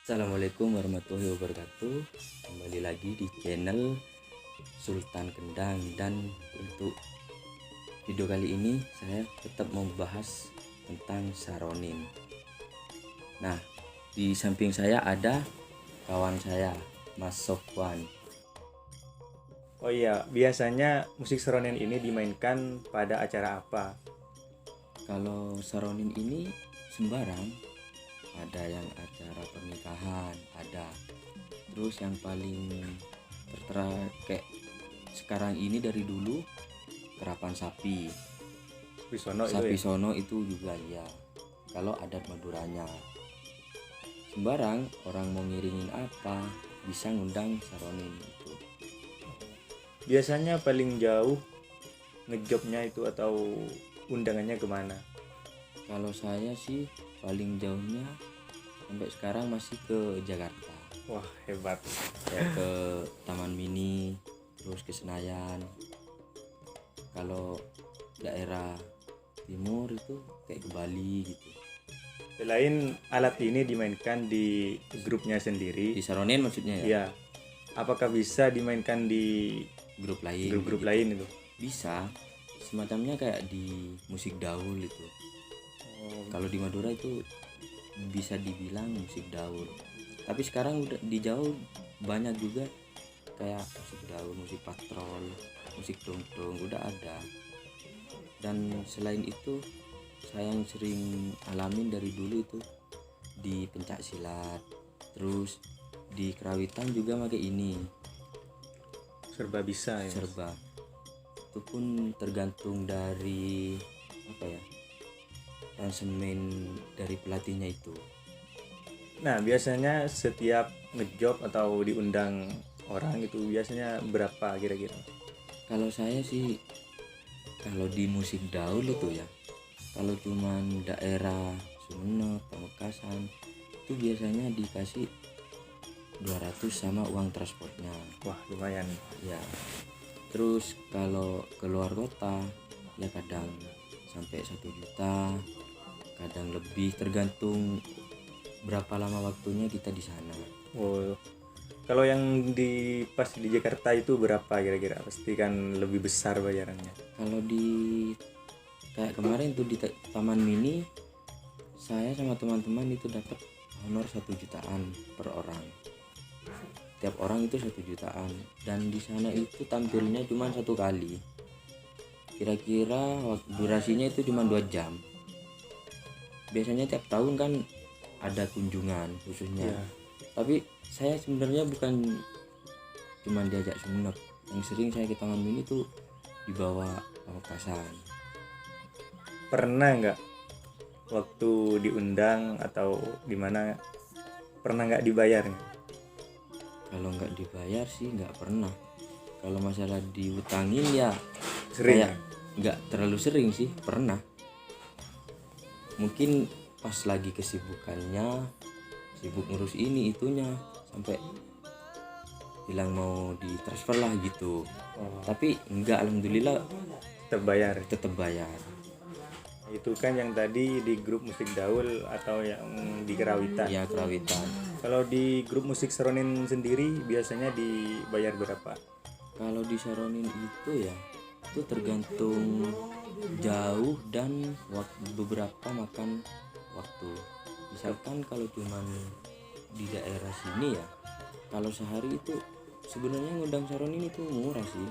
Assalamualaikum warahmatullahi wabarakatuh. Kembali lagi di channel Sultan Kendang, dan untuk video kali ini saya tetap membahas tentang saronin. Nah, di samping saya ada kawan saya, Mas Sofwan. Oh iya, biasanya musik seronin ini dimainkan pada acara apa? Kalau saronin ini sembarang, ada yang acara pernikahan, ada. Terus yang paling tertera kayak sekarang ini dari dulu, kerapan sapi. Wisono itu Sapi ya? sono itu juga ya. Kalau adat Maduranya, sembarang orang mau ngiringin apa bisa ngundang saronin itu. Biasanya paling jauh ngejobnya itu atau undangannya kemana? Kalau saya sih paling jauhnya sampai sekarang masih ke Jakarta, Wah, hebat. kayak ke Taman Mini, terus ke Senayan. Kalau daerah timur itu kayak ke Bali gitu. Selain alat ini dimainkan di grupnya sendiri, Di saronin maksudnya ya, ya, apakah bisa dimainkan di grup lain grup-grup gitu. lain itu? Bisa, semacamnya kayak di musik daul itu. Oh, Kalau di Madura itu bisa dibilang musik daul, tapi sekarang udah di Jawa banyak juga kayak musik daul, musik patrol, musik dongdong udah ada. Dan selain itu saya yang sering alamin dari dulu itu di pencak silat, terus di kerawitan juga pakai ini, serba bisa ya. serba. Itu pun tergantung dari apa ya, ransemen dari pelatihnya itu. Nah, biasanya setiap ngejob atau diundang orang itu biasanya berapa kira-kira? Kalau saya sih, kalau di musik daul itu ya, kalau cuman daerah Sumenep, Pamekasan, itu biasanya dikasih 200 sama uang transportnya Wah, lumayan. ya. Terus kalau keluar kota ya kadang sampai 1 juta, kadang lebih, tergantung berapa lama waktunya kita di sana. Oh, kalau yang pas di Jakarta itu berapa kira-kira? Pasti kan lebih besar bayarannya. Kalau di kayak kemarin tuh di Taman Mini, saya sama teman-teman itu dapat honor 1 jutaan per orang. Tiap orang itu 1 jutaan, dan di sana itu tampilnya cuma 1 kali. Kira-kira durasinya itu cuma 2 jam. Biasanya tiap tahun kan ada kunjungan khususnya. Ya, Tapi saya sebenarnya bukan cuma diajak Sumenep. Yang sering saya ke Taman Mini tuh dibawa Pamekasan. pernah nggak waktu diundang atau di mana pernah nggak dibayar? Kalau nggak dibayar sih nggak pernah. Kalau masalah diutangin ya Sering. kayak nggak terlalu sering sih. Pernah, mungkin pas lagi kesibukannya, sibuk ngurus ini itunya, sampai bilang mau ditransfer lah gitu. Oh, Tapi enggak, alhamdulillah terbayar. tetap bayar. Itu kan yang tadi di grup musik daul atau yang di kerawitan. Ya, kerawitan. Kalau di grup musik seronin sendiri biasanya dibayar berapa? Kalau di saronin itu ya, itu tergantung jauh dan beberapa makan waktu. Misalkan kalau cuman di daerah sini ya, kalau sehari itu sebenarnya ngundang saronin itu murah sih,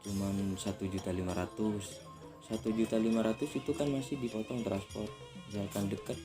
cuman 1.500.000. 1.500.000 itu kan masih dipotong transport. Misalkan dekat,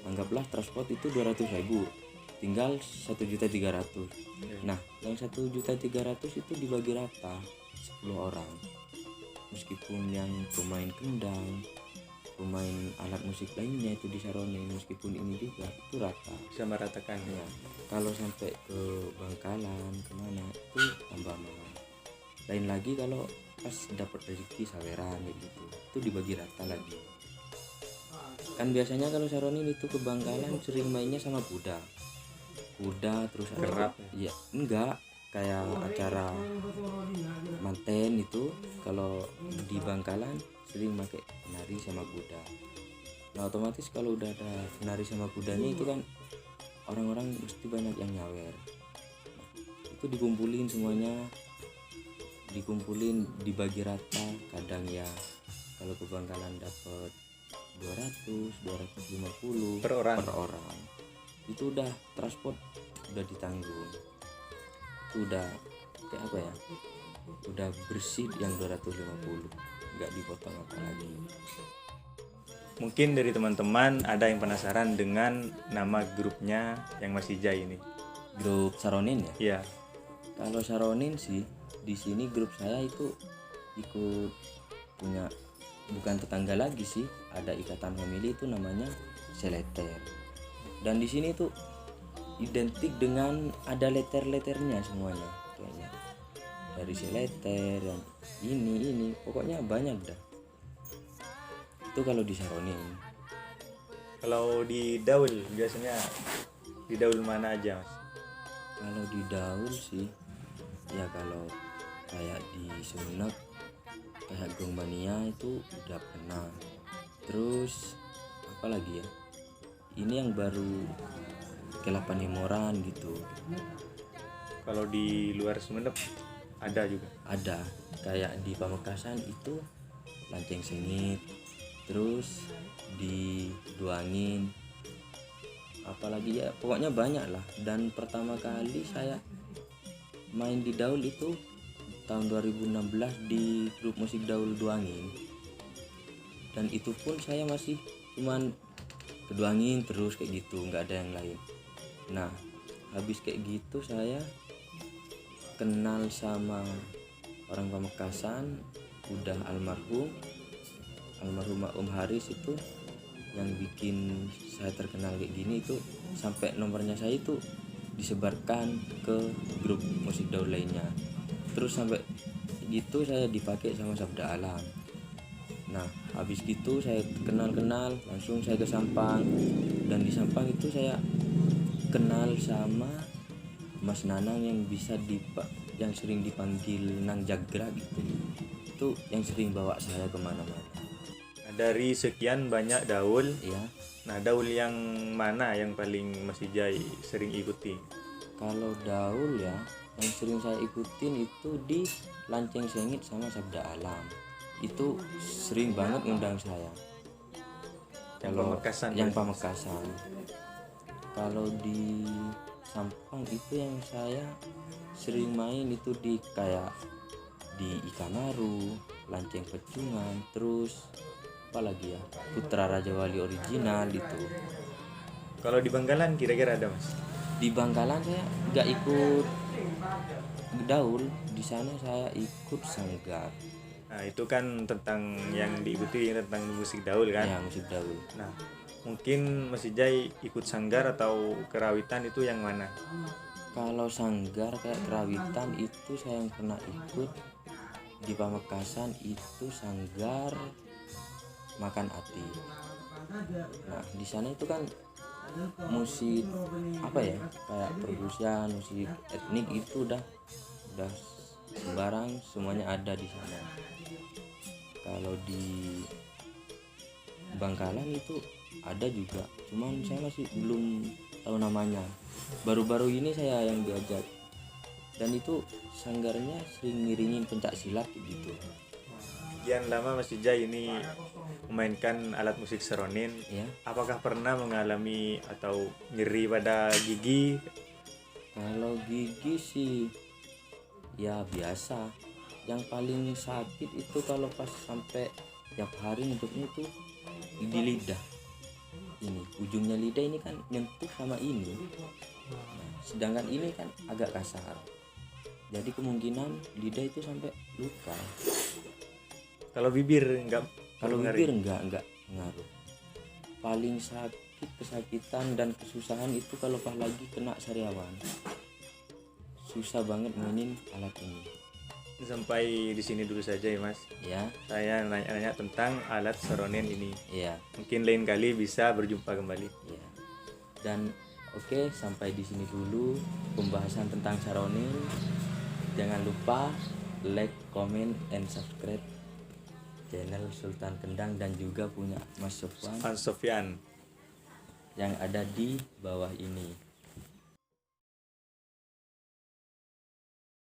anggaplah transport itu 200.000, tinggal 1.300.000. Nah, yang 1.300.000 itu dibagi rata 10 orang. Meskipun yang pemain kendang, pemain alat musik lainnya itu disaronin, meskipun ini juga itu rata Sama ratakan ya. ya. Kalau sampai ke Bangkalan kemana itu tambah mahal. Lain lagi kalau pas dapat rezeki saweran gitu, itu dibagi rata lagi. Kan biasanya kalau saronin itu ke Bangkalan sering mainnya sama kuda terus ada Kerap ya, enggak kayak acara manten itu. Kalau di Bangkalan sering pakai penari sama kuda. Nah, otomatis kalau udah ada penari sama kudanya itu kan orang-orang mesti banyak yang nyawer. Nah, itu dikumpulin semuanya, dibagi rata. Kadang ya kalau ke Bangkalan dapat 200 250 Per orang. Itu udah transport udah ditanggung, itu udah kayak apa ya, udah bersih yang 250, nggak dipotong apa lagi. Mungkin dari teman-teman ada yang penasaran dengan nama grupnya yang masih Jai ini. Grup Saronin ya? Iya. Kalau Saronin sih di sini grup saya itu ikut punya, bukan tetangga lagi sih, ada ikatan famili itu namanya Seleter. Dan di sini tuh identik dengan ada letter-letternya semuanya kayaknya. Dari Seleter dan ini pokoknya banyak dah. Itu kalau di Saronin. Kalau di Daul biasanya di Daul mana aja, Mas? Kalau di Daul sih ya, kalau kayak di Sumenep kayak Gong Mania itu udah pernah. Terus apa lagi ya, ini yang baru Kelapan Himoran gitu. Kalau di luar Sumenep ada juga. Ada kayak di Pamekasan itu Lanceng Sengit, terus di Duangin, apalagi ya pokoknya banyak lah. Dan pertama kali saya main di Daul itu tahun 2016 di grup musik Daul Duangin, dan itu pun saya masih cuman ke Duangin terus kayak gitu, nggak ada yang lain. Nah habis kayak gitu saya kenal sama orang Pamekasan, udah almarhum Om Haris itu yang bikin saya terkenal kayak gini. Itu sampai nomornya saya itu disebarkan ke grup musik Daul lainnya. Terus sampai gitu saya dipakai sama Sabda Alam. Nah habis gitu saya kenal langsung saya ke Sampang, dan di Sampang itu saya kenal sama Mas Nanang yang sering dipanggil Nang Jagra gitu. Itu yang sering bawa saya kemana-mana. Nah, dari sekian banyak Daul, Ya, nah Daul yang mana yang paling Mas Jai sering ikuti? kalau Daul ya yang sering saya ikutin itu di Lanceng Sengit sama Sabda Alam. Itu sering banget ngundang saya. Kalau yang Pamekasan. Kalau di Sampang itu yang saya sering main itu di kayak di Ikamaru, Lanceng Pecungan, terus apa lagi ya, Putra Raja Wali original itu. Kalau di Bangkalan kira-kira ada, Mas? Di Bangkalan saya nggak ikut Daul, di sana saya ikut Sanggar. Nah itu kan tentang yang diikuti tentang musik Daul kan? Ya, musik Daul. Nah mungkin Mas Jai ikut Sanggar atau Kerawitan itu yang mana? Kalau Sanggar kayak Kerawitan itu saya yang pernah ikut di Pamekasan, itu Sanggar Makan Ati. Nah di sana itu kan musik apa ya, kayak perkusian, musik etnik itu udah sembarang, semuanya ada di sana. Kalau di Bangkalan itu ada juga, cuman saya masih belum tahu namanya. Baru-baru ini saya yang diajak, dan itu sanggarnya sering ngiringin pencak silat gitu. Sekian lama Mas Jai ini memainkan alat musik seronin, Ya, apakah pernah mengalami atau nyeri pada gigi? kalau gigi sih ya biasa. Yang paling sakit itu kalau pas sampai tiap hari hidupnya itu di lidah. Ini ujungnya lidah ini kan nyentuh sama ini. Nah, sedangkan ini kan agak kasar. Jadi kemungkinan lidah itu sampai luka. Kalau bibir enggak? Kalau bibir enggak ngaruh. Paling sakit, kesakitan dan kesusahan itu kalau pas lagi kena sariawan. Susah banget mainin alat ini. Sampai di sini dulu saja ya Mas. Ya, Saya nanya-nanya tentang alat seronin ini. iya, Mungkin lain kali bisa berjumpa kembali. iya. Dan oke, sampai di sini dulu pembahasan tentang saronin. Jangan lupa like, comment, and subscribe channel Sultan Kendang dan juga punya Mas Sofwan Mas Sofyan. yang ada di bawah ini.